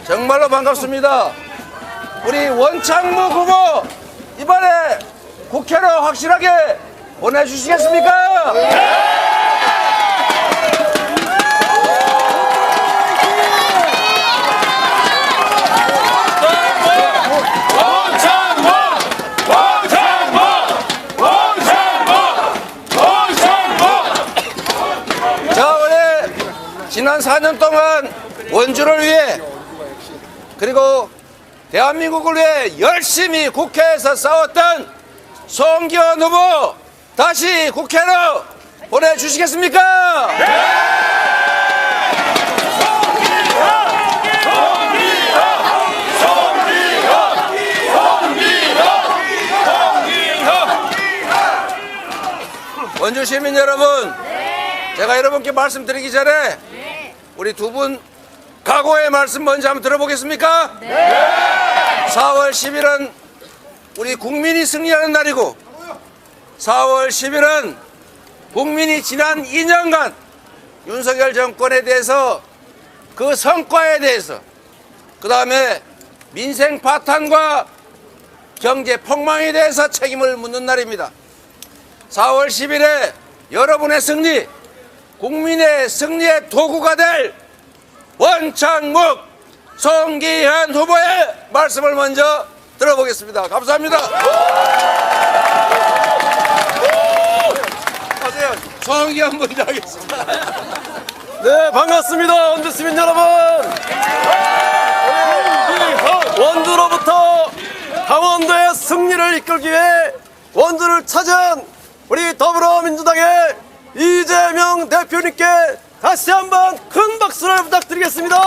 정말로 반갑습니다. 우리 원창무 후보 이번에 국회로 확실하게 보내주시겠습니까? 자, 우리 지난 4년 동안 원주를 위해 그리고 대한민국을 위해 열심히 국회에서 싸웠던 송기현 후보 다시 국회로 보내주시겠습니까? 원주 시민 여러분, 제가 여러분께 말씀드리기 전에 우리 두 분 각오의 말씀 먼저 한번 들어보겠습니까? 4월 10일은 우리 국민이 승리하는 날이고 4월 10일은 국민이 지난 2년간 윤석열 정권에 대해서 그 성과에 대해서 그 다음에 민생 파탄과 경제 폭망에 대해서 책임을 묻는 날입니다. 4월 10일에 여러분의 승리, 국민의 승리의 도구가 될 원창묵 송기현 후보의 말씀을 먼저 들어보겠습니다. 감사합니다. 송기현 먼저 하겠습니다. 네, 반갑습니다. 원주 시민 여러분. 원주로부터 강원도의 승리를 이끌기 위해 원주를 찾은 우리 더불어민주당의 이재명 대표님께 다시 한번 큰 박수를 부탁드리겠습니다.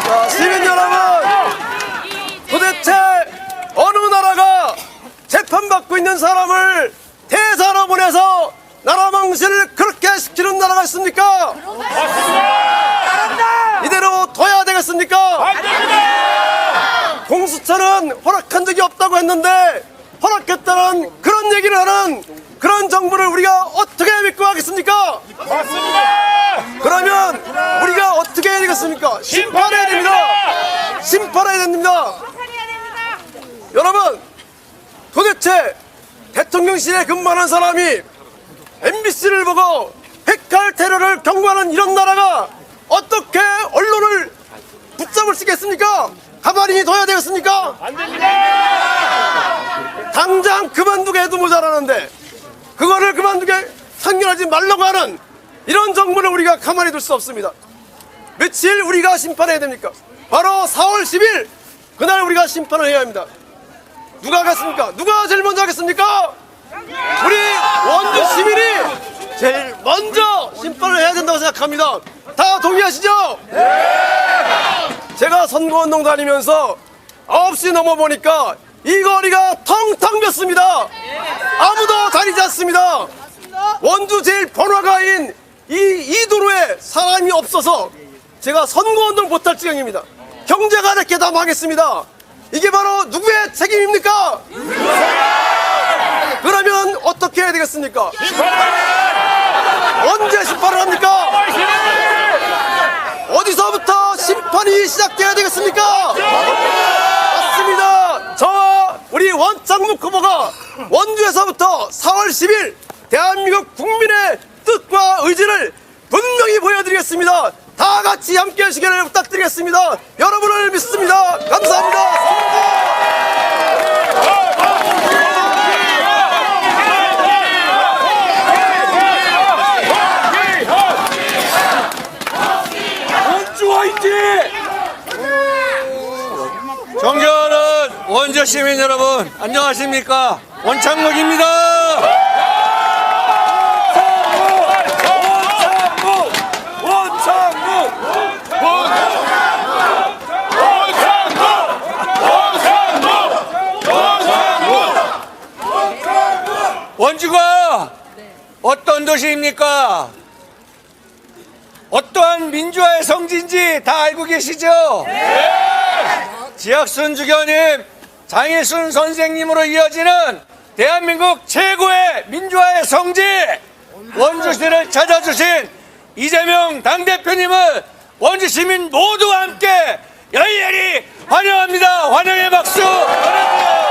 자, 시민 여러분, 도대체 어느 나라가 재판받고 있는 사람을 대사로 보내서 나라 망신을 그렇게 시키는 나라가 있습니까? 맞습니다. 이대로 둬야 되겠습니까? 맞습니다. 공수처는 허락한 적이 없다고 했는데 허락했다는 그런 얘기를 하는 그런 정부를 우리가 어떻게 믿고 가겠습니까? 맞습니다. 그러면 우리가 어떻게 해야 되겠습니까? 심판해야 됩니다. 심판해야 됩니다. 여러분, 도대체 대통령실에 근무하는 사람이 MBC를 보고 핵칼 테러를 경고하는 이런 나라가 어떻게 언론을 붙잡을 수 있겠습니까? 가만히 둬야 되겠습니까? 안 됩니다. 당장 그만두게 해도 모자라는데 그거를 그만두게 상견하지 말라고 하는 이런 정부를 우리가 가만히 둘 수 없습니다. 며칠 우리가 심판해야 됩니까? 바로 4월 10일 그날 우리가 심판을 해야 합니다. 누가 하겠습니까? 누가 제일 먼저 하겠습니까? 우리 원주 시민이 제일 먼저 심판을 해야 된다고 생각합니다. 다 동의하시죠? 네! 제가 선거운동 다니면서 9시 넘어보니까 이 거리가 텅텅 볐습니다. 아무도 다니지 않습니다. 원주 제일 번화가인 이 도로에 사람이 없어서 제가 선거운동 못할 지경입니다. 경제가 이렇게 다 망했습니다. 이게 바로 누구의 책임입니까? 그러면 어떻게 해야 되겠습니까? 언제 심판을 합니까? 어디서부터 심판이 시작돼야 되겠습니까? 맞습니다. 저와 우리 원창묵 후보가 원주에서부터 4월 10일 대한민국 국민의 뜻과 의지를 분명히 보여드리겠습니다. 다 같이 함께 하시기를 부탁드리겠습니다. 여러분을 믿습니다. 감사합니다. 존경하는 원주 시민 여러분, 안녕하십니까? 원창묵입니다. 원주가 어떤 도시입니까? 어떠한 민주화의 성지인지 다 알고 계시죠? 지학순 주교님, 장일순 선생님으로 이어지는 대한민국 최고의 민주화의 성지 원주시를 찾아주신 이재명 당대표님을 원주 시민 모두와 함께 열렬히 환영합니다. 환영의 박수 보내드립니다.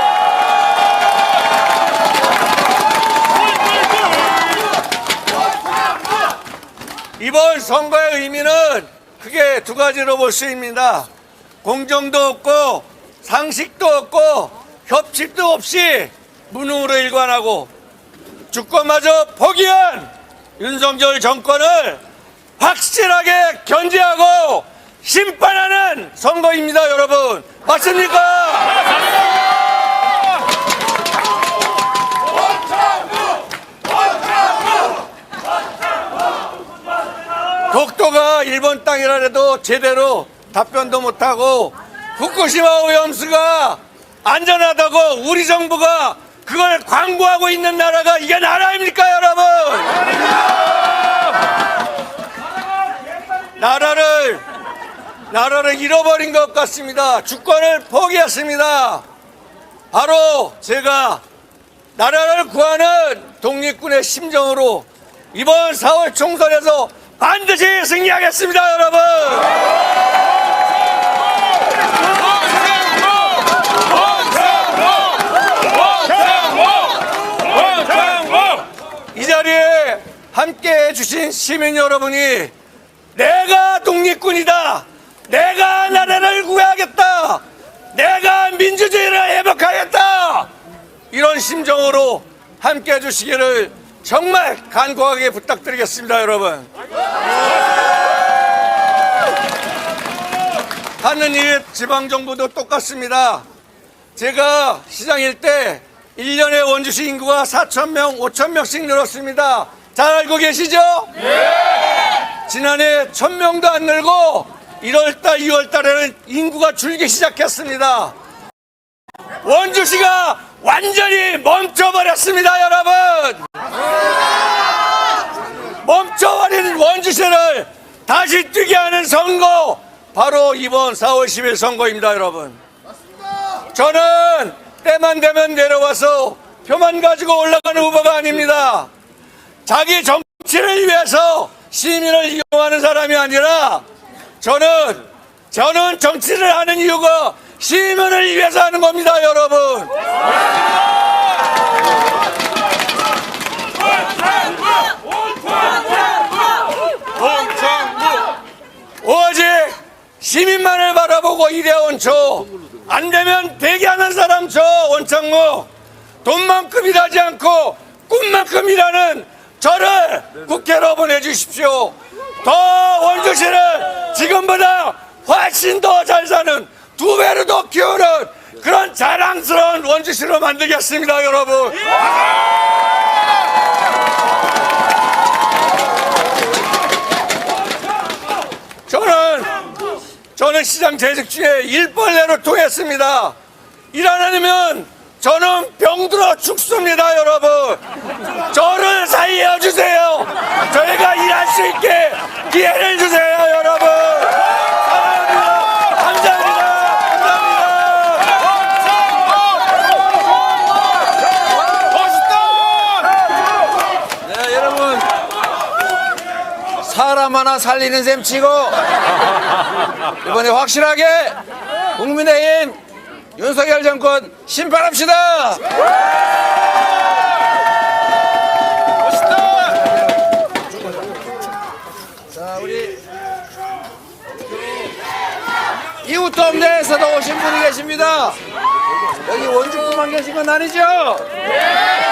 이번 선거의 의미는 크게 두 가지로 볼 수 있습니다. 공정도 없고 상식도 없고 협치도 없이 무능으로 일관하고 주권마저 포기한 윤석열 정권을 확실하게 견제하고 심판하는 선거입니다, 여러분. 맞습니까? 독도가 일본 땅이라 해도 제대로 답변도 못하고 후쿠시마 오염수가 안전하다고 우리 정부가 그걸 광고하고 있는 나라가 이게 나라입니까, 여러분? 나라를 잃어버린 것 같습니다. 주권을 포기했습니다. 바로 제가 나라를 구하는 독립군의 심정으로 이번 4월 총선에서 반드시 승리하겠습니다, 여러분. 이 자리에 함께해 주신 시민 여러분이 내가 독립군이다, 내가 나라를 구해야겠다, 내가 민주주의를 회복하겠다, 이런 심정으로 함께해 주시기를 정말 간곡하게 부탁드리겠습니다, 여러분. 하는 일 지방정부도 똑같습니다. 제가 시장일 때 1년에 원주시 인구가 4,000명, 5,000명씩 늘었습니다. 잘 알고 계시죠? 네! 지난해 1,000명도 안 늘고 1월달, 2월달에는 인구가 줄기 시작했습니다. 원주시가 완전히 멈춰버렸습니다, 여러분. 멈춰버린 원주시를 다시 뛰게 하는 선거, 바로 이번 4월 10일 선거입니다, 여러분. 저는 때만 되면 내려와서 표만 가지고 올라가는 후보가 아닙니다. 자기 정치를 위해서 시민을 이용하는 사람이 아니라 저는 정치를 하는 이유가 시민을 위해서 하는 겁니다, 여러분. 오직 시민만을 바라보고 일해온 저, 안 되면 대기하는 사람 저 원창모, 돈만큼 일하지 않고 꿈만큼 일하는 저를 국회로 보내주십시오. 더 원주시를 지금보다 훨씬 더 잘 사는, 2배로 더 키우는 그런 자랑스러운 원주시로 만들겠습니다, 여러분. 저는 시장 재직 중에 일벌레로 통했습니다. 일 안 하면 저는 병들어 죽습니다, 여러분. 저를 살려주세요. 저희가 일할 수 있게 기회를 주세요, 여러분. 사랑합니다. 감사합니다. 멋있다. 네, 여러분, 사람 하나 살리는 셈 치고 이번에 확실하게 국민의힘 윤석열 정권 심판합시다. 멋있다. 자, 우리 이웃동네에서도 오신 분이 계십니다. 여기 원주뿐만 계신 건 아니죠?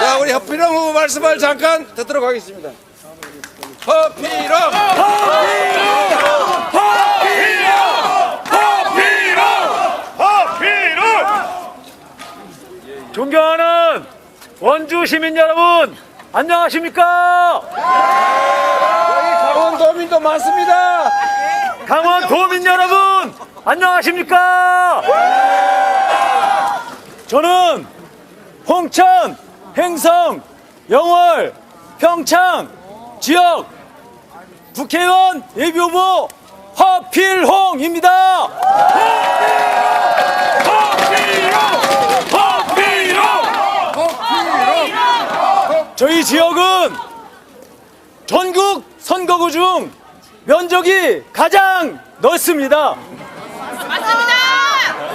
자, 우리 허필영 후보 말씀을 잠깐 듣도록 하겠습니다. 허필영! 존경하는 원주 시민 여러분, 안녕하십니까? 여기 강원도민도 많습니다. 강원 도민 여러분, 안녕하십니까? 저는 홍천, 행성, 영월, 평창 지역 국회의원 예비후보 허필홍입니다. 저희 지역은 전국 선거구 중 면적이 가장 넓습니다. 맞습니다.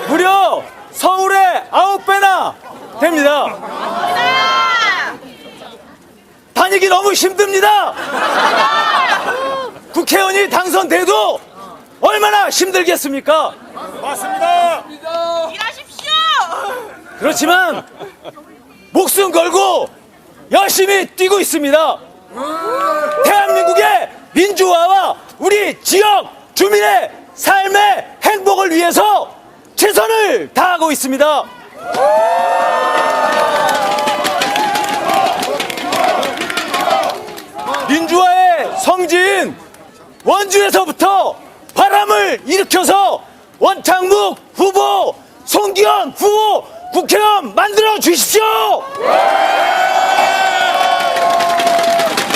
무려 서울의 9배나 됩니다. 다니기 너무 힘듭니다. 국회의원이 당선돼도 얼마나 힘들겠습니까? 일하십시오. 그렇지만 목숨 걸고 열심히 뛰고 있습니다. 대한민국의 민주화와 우리 지역 주민의 삶의 행복을 위해서 최선을 다하고 있습니다. 민주화의 성지인 원주에서부터 바람을 일으켜서 원창묵 후보, 송기현 후보 국회의원 만들어 주십시오.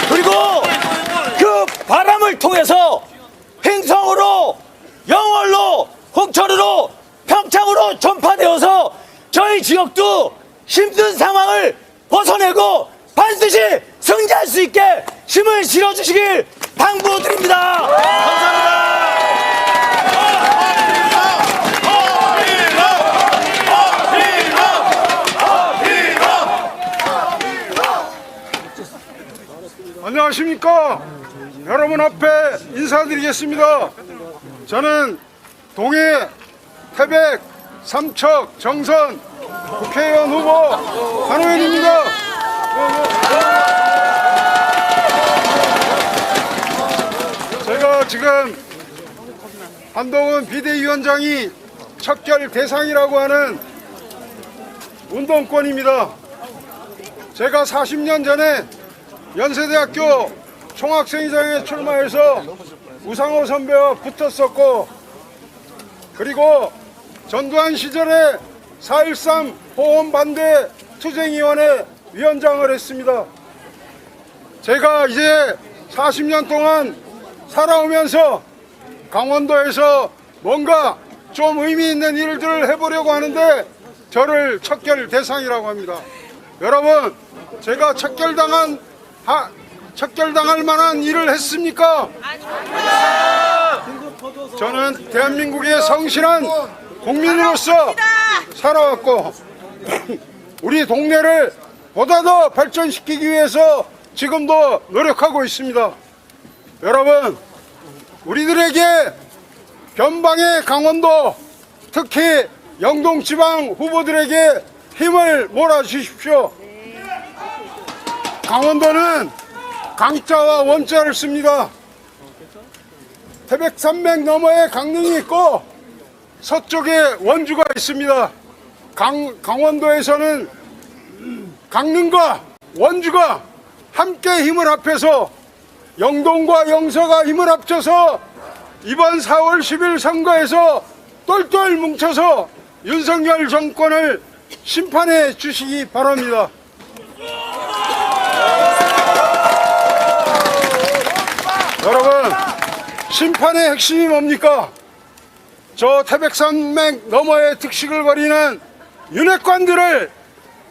그리고 그 바람을 통해서 행성으로, 영월로, 홍천으로, 평창으로 전파되어서 저희 지역도 힘든 상황을 벗어내고 반드시 승리할 수 있게 힘을 실어주시길 당부드립니다. 감사합니다. 안녕하십니까. 여러분 앞에 인사드리겠습니다. 저는 동해, 태백, 삼척, 정선 국회의원 후보 한호연입니다. 제가 지금 한동훈 비대위원장이 척결 대상이라고 하는 운동권입니다. 제가 40년 전에 연세대학교 총학생회장에 출마해서 우상호 선배와 붙었었고, 그리고 전두환 시절에 4.13 보험반대 투쟁위원회 위원장을 했습니다. 제가 이제 40년 동안 살아오면서 강원도에서 뭔가 좀 의미 있는 일들을 해보려고 하는데 저를 척결 대상이라고 합니다. 여러분, 제가 척결당할 만한 일을 했습니까? 저는 대한민국의 성실한 국민으로서 살아왔고 우리 동네를 보다 더 발전시키기 위해서 지금도 노력하고 있습니다. 여러분, 우리들에게 변방의 강원도, 특히 영동지방 후보들에게 힘을 몰아주십시오. 강원도는 강자와 원자를 씁니다. 태백산맥 너머에 강릉이 있고 서쪽에 원주가 있습니다. 강원도에서는 강릉과 원주가 함께 힘을 합해서 영동과 영서가 힘을 합쳐서 이번 4월 10일 선거에서 똘똘 뭉쳐서 윤석열 정권을 심판해 주시기 바랍니다. 여러분, 심판의 핵심이 뭡니까? 저 태백산맥 너머에 득식을 벌이는 윤핵관들을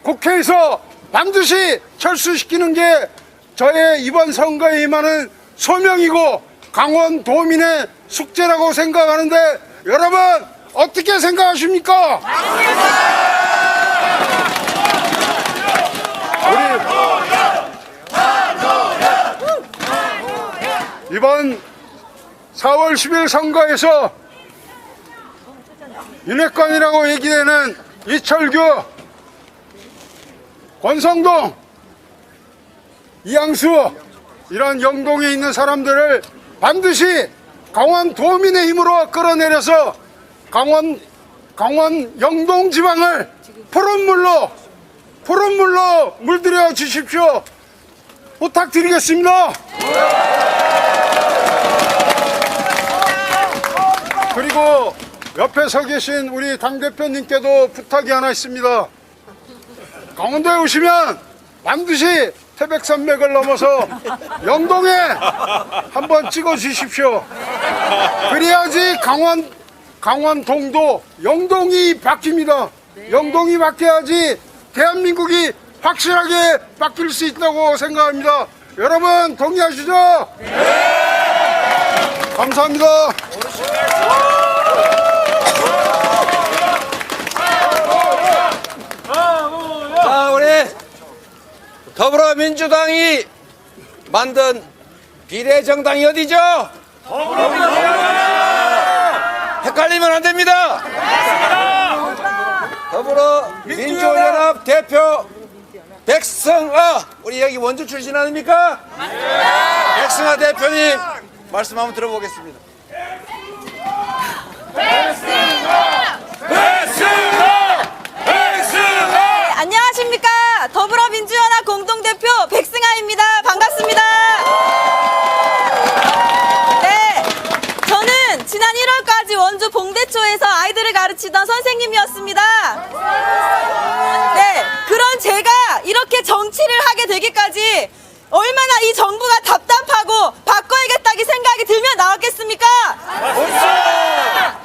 국회에서 반드시 철수시키는 게 저의 이번 선거에 임하는 소명이고 강원도민의 숙제라고 생각하는데 여러분 어떻게 생각하십니까? 우리 이번 4월 10일 선거에서 윤핵관이라고 얘기되는 이철규, 권성동, 이양수 이런 영동에 있는 사람들을 반드시 강원도민의 힘으로 끌어내려서 강원 영동 지방을 푸른물로 물들여 주십시오. 부탁드리겠습니다. 그리고 옆에 서 계신 우리 당대표님께도 부탁이 하나 있습니다. 강원도에 오시면 반드시 태백산맥을 넘어서 영동에 한번 찍어 주십시오. 그래야지 강원동도 영동이 바뀝니다. 영동이 바뀌어야지 대한민국이 확실하게 바뀔 수 있다고 생각합니다. 여러분 동의하시죠? 네. 감사합니다. 자, 우리 더불어민주당이 만든 비례정당이 어디죠? 헷갈리면 안 됩니다. 더불어민주연합 대표 백승아, 우리 여기 원주 출신 아닙니까? 백승아 대표님 말씀 한번 들어보겠습니다. 안녕하십니까. 더불어민주연합 공동대표 백승아입니다. 반갑습니다. 네, 저는 지난 1월까지 원주 봉대초에서 아이들을 가르치던 선생님이었습니다. 네, 그런 제가 이렇게 정치를 하게 되기까지 얼마나 이 정부가 답답하고 바꿔야겠다는 생각이 들면 나왔겠습니까?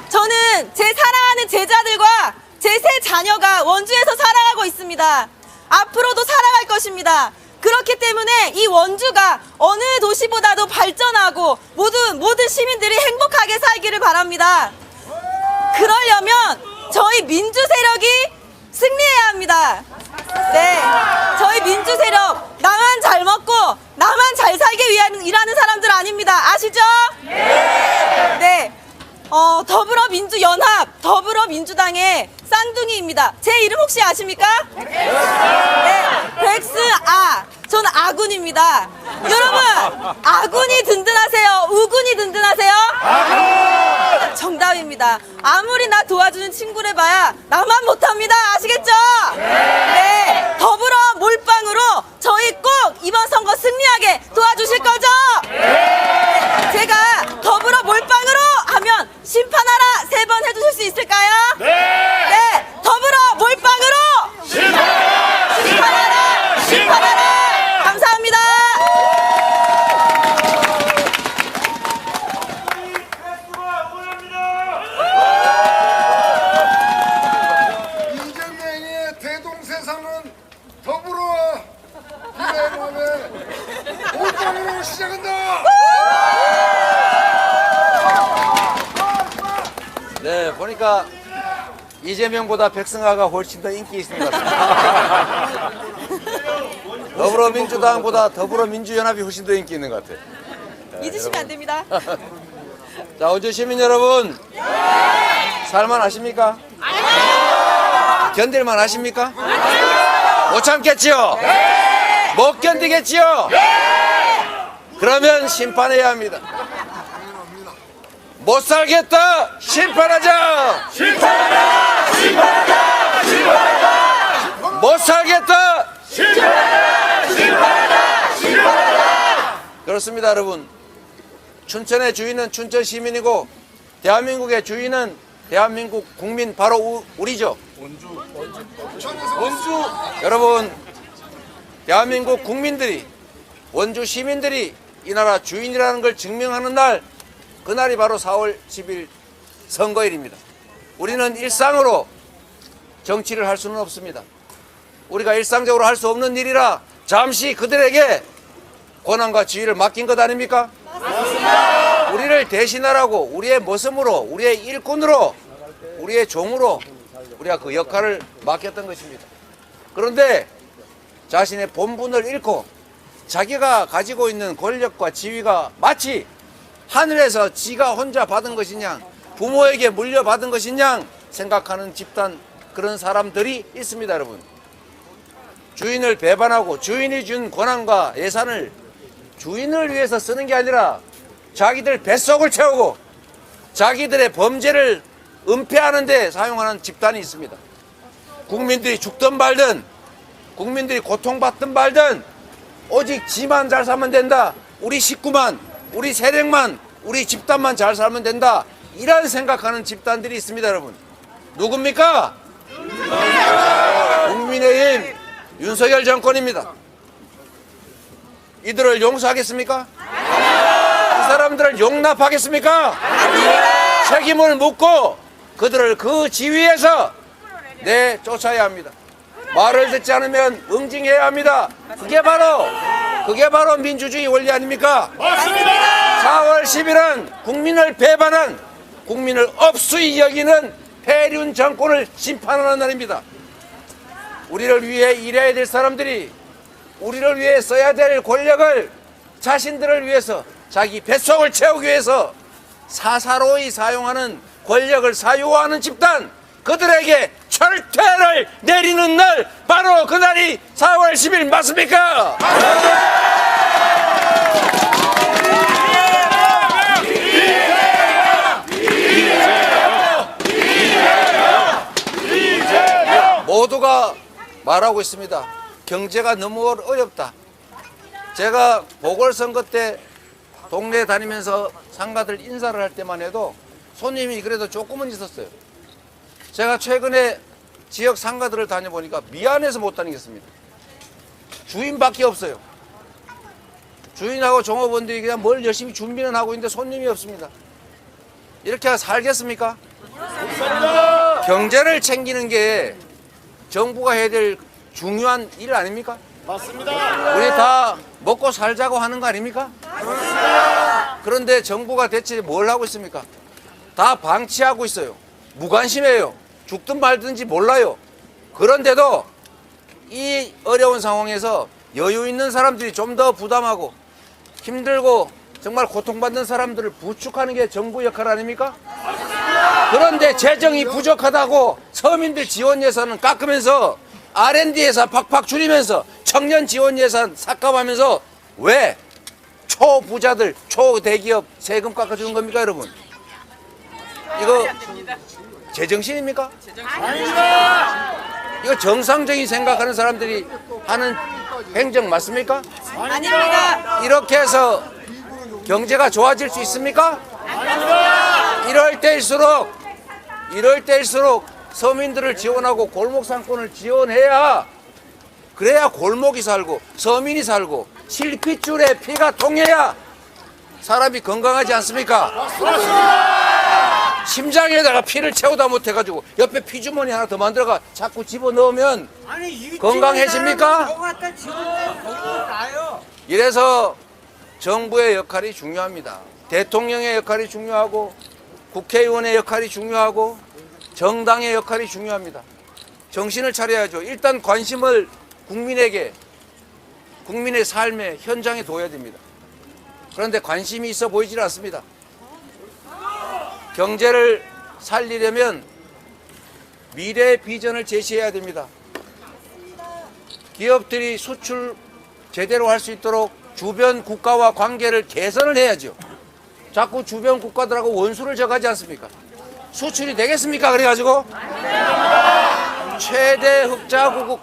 저는 제 사랑하는 제자들과 제 세 자녀가 원주에서 살아가고 있습니다. 앞으로도 살아갈 것입니다. 그렇기 때문에 이 원주가 어느 도시보다도 발전하고 모든 시민들이 행복하게 살기를 바랍니다. 그러려면 저희 민주 세력이 승리해야 합니다. 네, 저희 민주 세력 나만 잘 먹고 나만 잘 살기 위한 일하는 사람들 아닙니다. 아시죠? 네. 더불어민주연합, 더불어민주당의 쌍둥이입니다. 제 이름 혹시 아십니까? 네, 백스아. 저는 아군입니다. 여러분, 아군이 든든하세요? 우군이 든든하세요? 아군! 정답입니다. 아무리 나 도와주는 친구를 봐야 나만 못합니다. 아시겠죠? 네. 더불어 몰빵으로 저희 꼭 이번 선거 승리하게 도와주실 거죠? 네. 제가 더불어 몰빵으로 하면 심판하라 3번 해주실 수 있을까요? 네. 더불어 몰빵으로 심판하라! 심판하라! 감사합니다. 이재명의 대동세상은 더불어 비례연합의 몰빵으로 시작한다. 네, 보니까 이재명보다 백승아가 훨씬 더 인기 있는 것 같습니다. 더불어민주당보다 더불어민주연합이 훨씬 더 인기 있는 것 같아요. 잊으시면 안 됩니다. 자, 원주 시민 여러분, 살만 하십니까? 견딜만 하십니까? 못 참겠지요? 못 견디겠지요? 그러면 심판해야 합니다. 못 살겠다, 심판하자! 심판하자! 심판하자! 심판하자! 못 살겠다! 심판하자! 심판하자! 심판하자! 그렇습니다, 여러분. 춘천의 주인은 춘천 시민이고 대한민국의 주인은 대한민국 국민 바로 우리죠. 원주. 여러분, 대한민국 국민들이, 원주 시민들이 이 나라 주인이라는 걸 증명하는 날, 그날이 바로 4월 10일 선거일입니다. 우리는 일상으로 정치를 할 수는 없습니다. 우리가 일상적으로 할 수 없는 일이라 잠시 그들에게 권한과 지위를 맡긴 것 아닙니까? 맞습니다. 우리를 대신하라고 우리의 모습으로, 우리의 일꾼으로, 우리의 종으로 우리가 그 역할을 맡겼던 것입니다. 그런데 자신의 본분을 잃고 자기가 가지고 있는 권력과 지위가 마치 하늘에서 지가 혼자 받은 것이냐, 부모에게 물려받은 것이냐 생각하는 집단, 그런 사람들이 있습니다. 여러분, 주인을 배반하고 주인이 준 권한과 예산을 주인을 위해서 쓰는 게 아니라 자기들 뱃속을 채우고 자기들의 범죄를 은폐하는 데 사용하는 집단이 있습니다. 국민들이 죽든 말든, 국민들이 고통받든 말든 오직 지만 잘 살면 된다, 우리 식구만, 우리 세력만, 우리 집단만 잘 살면 된다, 이런 생각하는 집단들이 있습니다. 여러분, 누굽니까? 국민의힘 윤석열 정권입니다. 이들을 용서하겠습니까? 이 사람들을 용납하겠습니까? 책임을 묻고 그들을 그 지위에서 내쫓아야 합니다. 말을 듣지 않으면 응징해야 합니다. 그게 바로 그게 바로 민주주의 원리 아닙니까? 맞습니다. 4월 10일은 국민을 배반한, 국민을 업수히 여기는 폐륜 정권을 심판하는 날입니다. 우리를 위해 일해야 될 사람들이 우리를 위해 써야 될 권력을 자신들을 위해서, 자기 뱃속을 채우기 위해서 사사로이 사용하는, 권력을 사유화하는 집단, 그들에게 철퇴를 내리는 날, 바로 그날이 4월 10일 맞습니까? 모두가 말하고 있습니다. 경제가 너무 어렵다. 제가 보궐선거 때 동네 다니면서 상가들 인사를 할 때만 해도 손님이 그래도 조금은 있었어요. 제가 최근에 지역 상가들을 다녀보니까 미안해서 못 다니겠습니다. 주인밖에 없어요. 주인하고 종업원들이 그냥 뭘 열심히 준비는 하고 있는데 손님이 없습니다. 이렇게 살겠습니까? 경제를 챙기는 게 정부가 해야 될 중요한 일 아닙니까? 맞습니다. 우리 다 먹고 살자고 하는 거 아닙니까? 맞습니다. 그런데 정부가 대체 뭘 하고 있습니까? 다 방치하고 있어요. 무관심해요. 죽든 말든지 몰라요. 그런데도 이 어려운 상황에서 여유 있는 사람들이 좀 더 부담하고 힘들고 정말 고통받는 사람들을 부축하는 게 정부 역할 아닙니까? 그런데 재정이 부족하다고 서민들 지원 예산은 깎으면서 R&D 예산 팍팍 줄이면서 청년 지원 예산 삭감하면서 왜 초부자들, 초대기업 세금 깎아주는 겁니까, 여러분? 이거 제정신입니까? 아닙니다. 이거 정상적인 생각하는 사람들이 하는 행정 맞습니까? 아닙니다. 이렇게 해서 경제가 좋아질 수 있습니까? 아닙니다. 이럴 때일수록 서민들을 지원하고 골목 상권을 지원해야, 그래야 골목이 살고 서민이 살고 실핏줄에 피가 통해야 사람이 건강하지 않습니까? 맞습니다. 심장에다가 피를 채우다 못해가지고 옆에 피주머니 하나 더 만들어가 자꾸 집어넣으면 건강해집니까? 이래서 정부의 역할이 중요합니다. 대통령의 역할이 중요하고 국회의원의 역할이 중요하고 정당의 역할이 중요합니다. 정신을 차려야죠. 일단 관심을 국민에게, 국민의 삶의 현장에 둬야 됩니다. 그런데 관심이 있어 보이질 않습니다. 경제를 살리려면 미래의 비전을 제시해야 됩니다. 기업들이 수출 제대로 할 수 있도록 주변 국가와 관계를 개선을 해야죠. 자꾸 주변 국가들하고 원수를 져가지 않습니까? 수출이 되겠습니까? 그래가지고 최대 흑자국,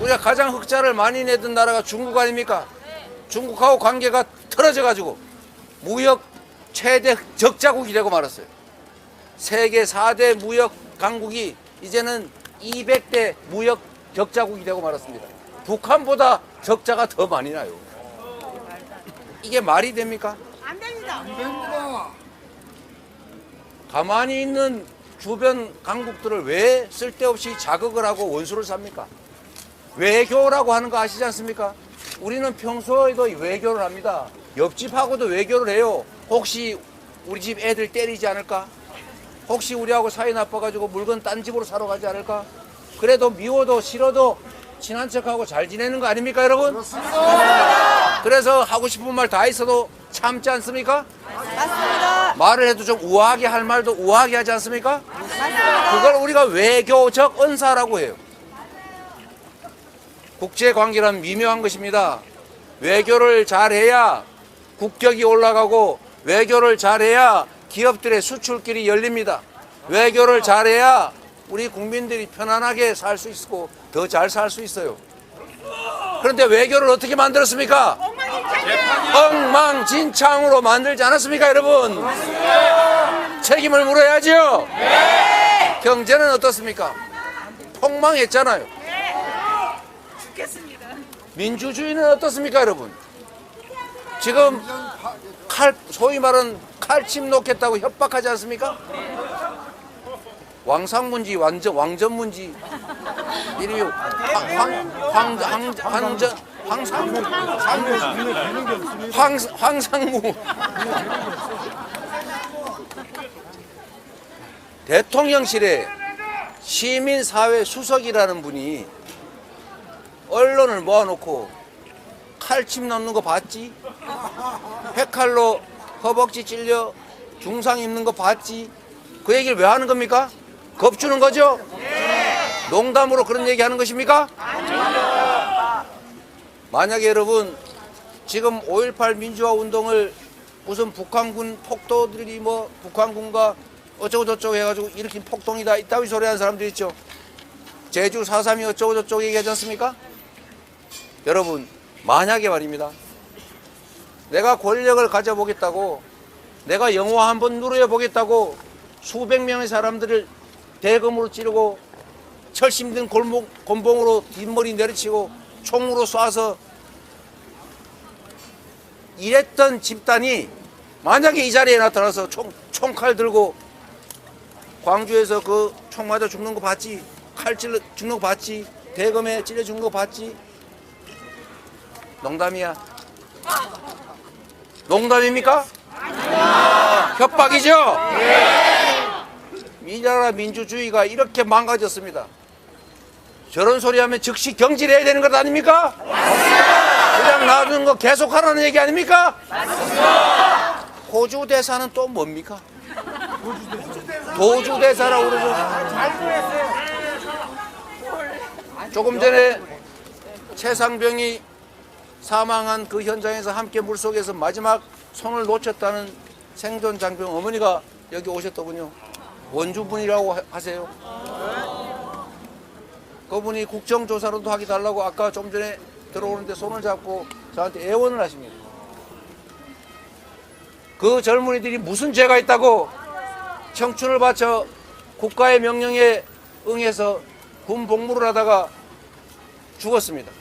우리가 가장 흑자를 많이 내던 나라가 중국 아닙니까? 중국하고 관계가 틀어져가지고 무역 최대 적자국이 되고 말았어요. 세계 4대 무역 강국이 이제는 200대 무역 적자국이 되고 말았습니다. 북한보다 적자가 더 많이 나요. 이게 말이 됩니까? 안 됩니다. 가만히 있는 주변 강국들을 왜 쓸데없이 자극을 하고 원수를 삽니까? 외교라고 하는 거 아시지 않습니까? 우리는 평소에도 외교를 합니다. 옆집하고도 외교를 해요. 혹시 우리 집 애들 때리지 않을까? 혹시 우리하고 사이 나빠가지고 물건 딴 집으로 사러 가지 않을까? 그래도 미워도 싫어도 친한 척하고 잘 지내는 거 아닙니까, 여러분? 맞습니다. 그래서 하고 싶은 말 다 있어도 참지 않습니까? 맞습니다. 말을 해도 좀 우아하게 할 말도 우아하게 하지 않습니까? 맞습니다. 그걸 우리가 외교적 언사라고 해요. 국제관계란 미묘한 것입니다. 외교를 잘해야 국격이 올라가고 외교를 잘해야 기업들의 수출길이 열립니다. 외교를 잘해야 우리 국민들이 편안하게 살 수 있고 더 잘 살 수 있어요. 그런데 외교를 어떻게 만들었습니까? 엉망진창으로 만들지 않았습니까, 여러분? 책임을 물어야죠. 경제는 어떻습니까? 폭망했잖아요. 민주주의는 어떻습니까, 여러분? 지금 소위 말하는 칼침 놓겠다고 협박하지 않습니까? 왕상문지, 왕전문지, 이름이 황상무 대통령실에 시민사회 수석이라는 분이 언론을 모아놓고 칼침 넣는 거 봤지? 회칼로 허벅지 찔려 중상 입는 거 봤지? 그 얘기를 왜 하는 겁니까? 겁주는 거죠? 농담으로 그런 얘기 하는 것입니까? 만약에 여러분 지금 5.18 민주화 운동을 무슨 북한군 폭도들이 뭐 북한군과 어쩌고 저쩌고 해가지고 일으킨 폭동이다 이따위 소리 하는 사람들 있죠. 제주 4.3이 어쩌고 저쩌고 얘기하지 않습니까? 여러분 만약에 말입니다. 내가 권력을 가져보겠다고 내가 영화 한번 누려보겠다고 수백 명의 사람들을 대검으로 찌르고 철심든 곤봉으로 뒷머리 내리치고 총으로 쏴서 이랬던 집단이 만약에 이 자리에 나타나서 총칼 들고 광주에서 그 총 맞아 죽는 거 봤지? 칼 찔러 죽는 거 봤지? 대검에 찔려 죽는 거 봤지? 농담이야. 농담입니까? 협박이죠? 이 나라 민주주의가 이렇게 망가졌습니다. 저런 소리 하면 즉시 경질해야 되는 것 아닙니까? 그냥 놔두는 거 계속하라는 얘기 아닙니까? 호주 대사는 또 뭡니까? 도주 대사라고 그러죠. 조금 전에 최상병이 사망한 그 현장에서 함께 물속에서 마지막 손을 놓쳤다는 생존 장병 어머니가 여기 오셨더군요. 원주분이라고 하세요. 그분이 국정조사로도 하기 달라고 아까 좀 전에 들어오는데 손을 잡고 저한테 애원을 하십니다. 그 젊은이들이 무슨 죄가 있다고 청춘을 바쳐 국가의 명령에 응해서 군 복무를 하다가 죽었습니다.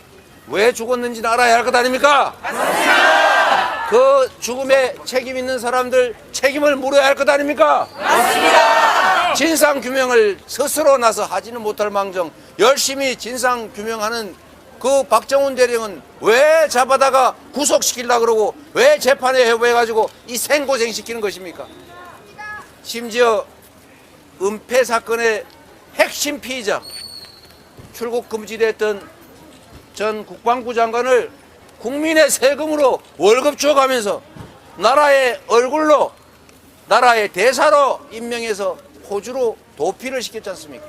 왜 죽었는지는 알아야 할 것 아닙니까? 맞습니다. 그 죽음에 책임 있는 사람들 책임을 물어야 할 것 아닙니까? 맞습니다. 진상규명을 스스로 나서 하지는 못할 망정 열심히 진상규명하는 그 박정훈 대령은 왜 잡아다가 구속시키려고 그러고 왜 재판에 회부해가지고 이 생고생 시키는 것입니까? 심지어 은폐 사건의 핵심 피의자 출국 금지됐던 전 국방부 장관을 국민의 세금으로 월급 줘가면서 나라의 얼굴로 나라의 대사로 임명해서 호주로 도피를 시켰지 않습니까?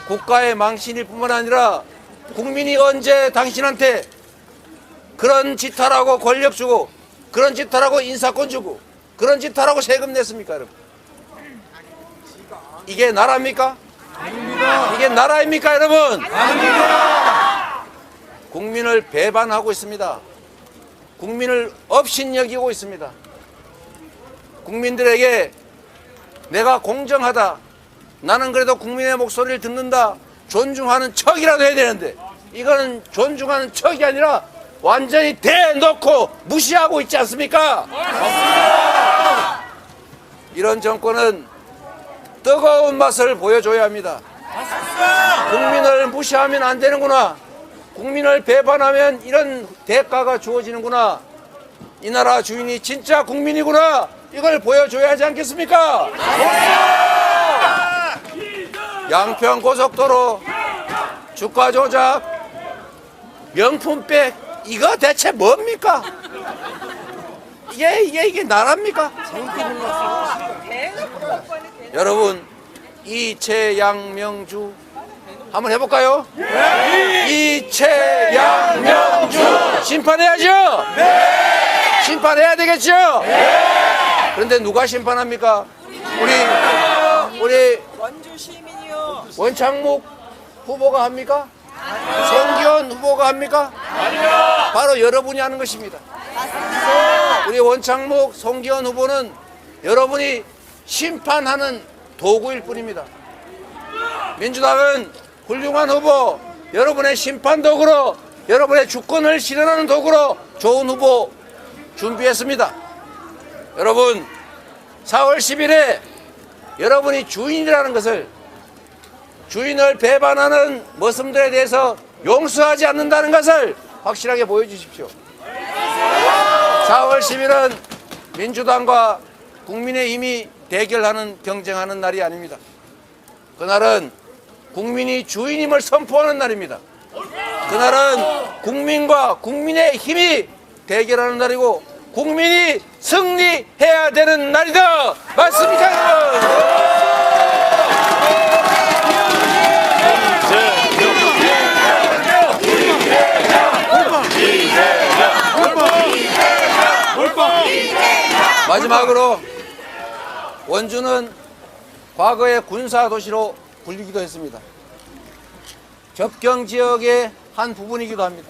국가의 망신일 뿐만 아니라 국민이 언제 당신한테 그런 짓 하라고 권력 주고 그런 짓 하라고 인사권 주고 그런 짓 하라고 세금 냈습니까, 여러분? 이게 나라입니까? 아닙니다. 이게 나라입니까, 여러분? 아닙니다. 국민을 배반하고 있습니다. 국민을 업신여기고 있습니다. 국민들에게 내가 공정하다, 나는 그래도 국민의 목소리를 듣는다, 존중하는 척이라도 해야 되는데 이거는 존중하는 척이 아니라 완전히 대놓고 무시하고 있지 않습니까? 이런 정권은 뜨거운 맛을 보여줘야 합니다. 국민을 무시하면 안 되는구나. 국민을 배반하면 이런 대가가 주어지는구나. 이 나라 주인이 진짜 국민이구나. 이걸 보여줘야 하지 않겠습니까? 양평 고속도로 주가 조작, 명품백, 이거 대체 뭡니까? 이게 나라입니까? 여러분, 이채양명주 한번 해볼까요? 네. 이채양명주 심판해야죠? 네. 심판해야 되겠죠? 네. 그런데 누가 심판합니까? 우리 원주 시민이요. 원창목 후보가 합니까? 아니요. 송기현 후보가 합니까? 아니요. 바로 여러분이 하는 것입니다. 맞습니다. 우리 원창목, 송기현 후보는 여러분이 심판하는 도구일 뿐입니다. 민주당은 훌륭한 후보, 여러분의 심판 도구로, 여러분의 주권을 실현하는 도구로 좋은 후보 준비했습니다. 여러분, 4월 10일에 여러분이 주인이라는 것을, 주인을 배반하는 모습들에 대해서 용서하지 않는다는 것을 확실하게 보여주십시오. 4월 10일은 민주당과 국민의힘이 대결하는 경쟁하는 날이 아닙니다. 그날은 국민이 주인임을 선포하는 날입니다. 그날은 국민과 국민의 힘이 대결하는 날이고 국민이 승리해야 되는 날이다. 맞습니까, 여러분? 마지막으로 원주는 과거의 군사 도시로 불리기도 했습니다. 접경 지역의 한 부분이기도 합니다.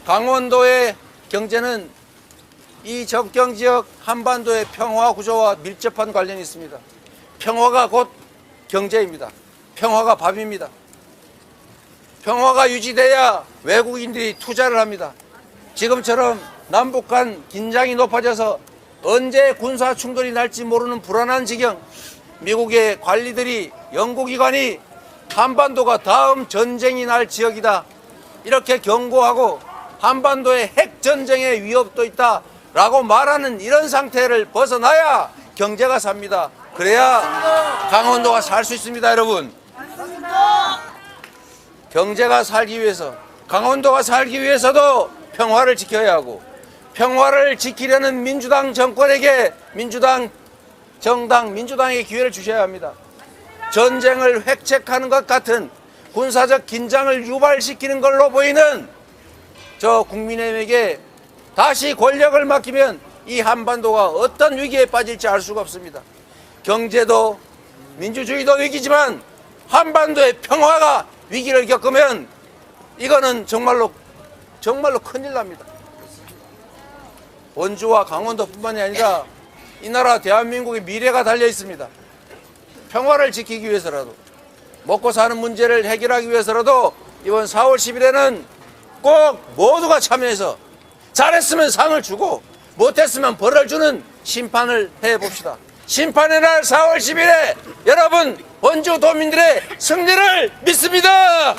강원도의 경제는 이 접경 지역 한반도의 평화 구조와 밀접한 관련이 있습니다. 평화가 곧 경제입니다. 평화가 밥입니다. 평화가 유지돼야 외국인들이 투자를 합니다. 지금처럼 남북 간 긴장이 높아져서 언제 군사 충돌이 날지 모르는 불안한 지경, 미국의 관리들이 연구기관이 한반도가 다음 전쟁이 날 지역이다 이렇게 경고하고 한반도에 핵전쟁의 위협도 있다 라고 말하는 이런 상태를 벗어나야 경제가 삽니다. 그래야 강원도가 살 수 있습니다. 여러분, 경제가 살기 위해서, 강원도가 살기 위해서도 평화를 지켜야 하고, 평화를 지키려는 민주당 정권에게 민주당에게 기회를 주셔야 합니다. 전쟁을 획책하는 것 같은 군사적 긴장을 유발시키는 걸로 보이는 저 국민의힘에게 다시 권력을 맡기면 이 한반도가 어떤 위기에 빠질지 알 수가 없습니다. 경제도 민주주의도 위기지만 한반도의 평화가 위기를 겪으면 이거는 정말로 큰일 납니다. 원주와 강원도뿐만이 아니라 이 나라 대한민국의 미래가 달려 있습니다. 평화를 지키기 위해서라도, 먹고 사는 문제를 해결하기 위해서라도 이번 4월 10일에는 꼭 모두가 참여해서 잘했으면 상을 주고 못했으면 벌을 주는 심판을 해봅시다. 심판의 날 4월 10일에 여러분 원주 도민들의 승리를 믿습니다.